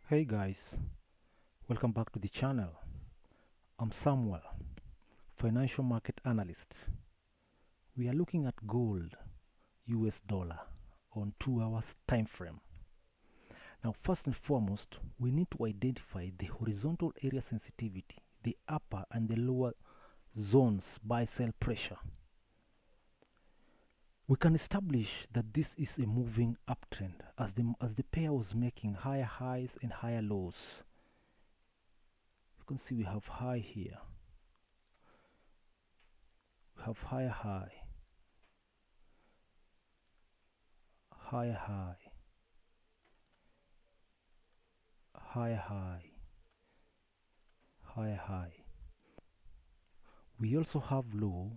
Hey guys, welcome back to the channel. I'm Samuel, financial market analyst. We are looking at gold US dollar on 2 hours time frame. Now first and foremost, we need to identify the horizontal area sensitivity, the upper and the lower zones buy sell pressure. We can establish that this is a moving uptrend as the pair was making higher highs and higher lows. You can see we have high here. We have higher high, higher high, higher high, higher high. We also have low,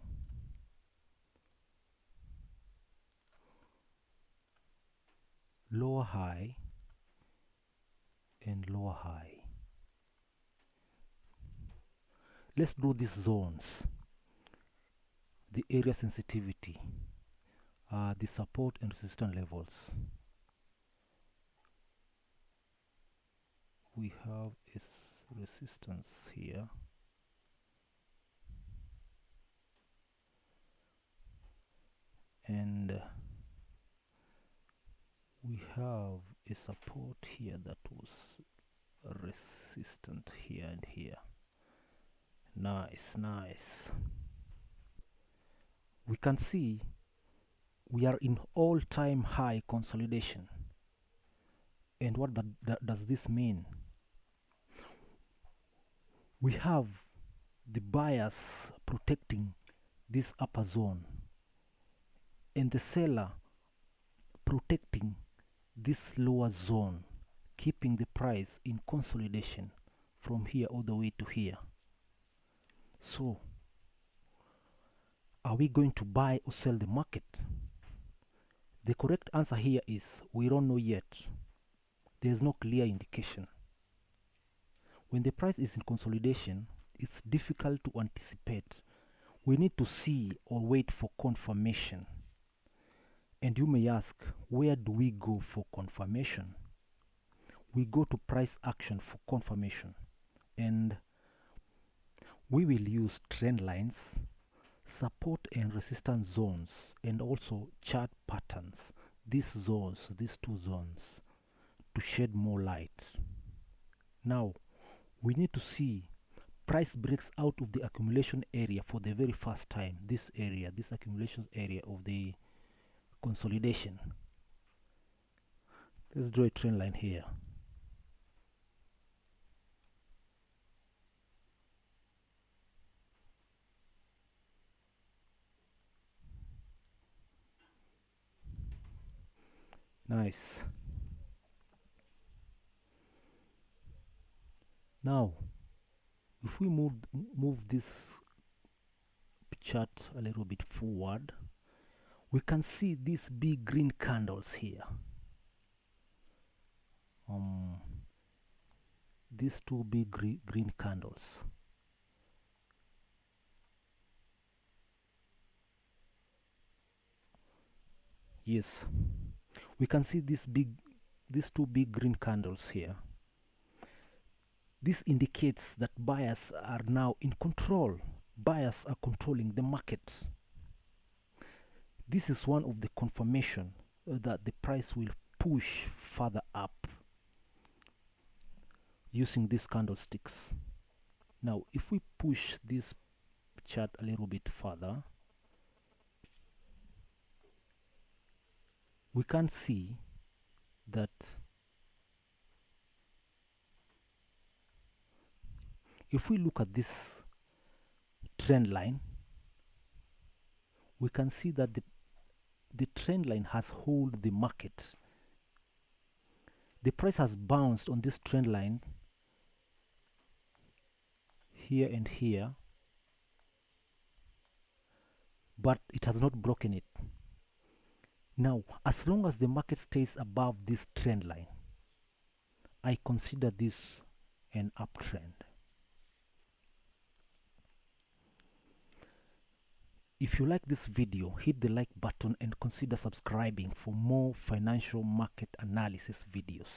lower high, and lower high. Let's draw these zones. The area sensitivity, the support and resistance levels. We have its resistance here, and we have a support here that was resistant here and here. Nice. We can see we are in all-time high consolidation. And what does this mean? We have the buyers protecting this upper zone and the seller protecting this lower zone, keeping the price in consolidation from here all the way to here. So are we going to buy or sell the market? The correct answer here is we don't know yet. There is no clear indication. When the price is in consolidation, it's difficult to anticipate. We need to see or wait for confirmation. And you may ask, where do we go for confirmation? We go to price action for confirmation, and we will use trend lines, support and resistance zones, and also chart patterns, these two zones, to shed more light. Now we need to see price breaks out of the accumulation area for the very first time. This accumulation area of the consolidation. Let's draw a trend line here. Nice. Now if we move this chart a little bit forward, we can see these big green candles here. These two big green candles. Yes, we can see these two big green candles here. This indicates that buyers are now in control. Buyers are controlling the market. This is one of the confirmation that the price will push further up using these candlesticks. Now if we push this chart a little bit further, we can see that if we look at this trend line, we can see that the trend line has held the market. The price has bounced on this trend line here and here, but it has not broken it. Now as long as the market stays above this trend line, I consider this an uptrend. If you like this video, hit the like button and consider subscribing for more financial market analysis videos.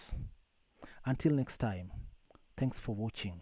Until next time, thanks for watching.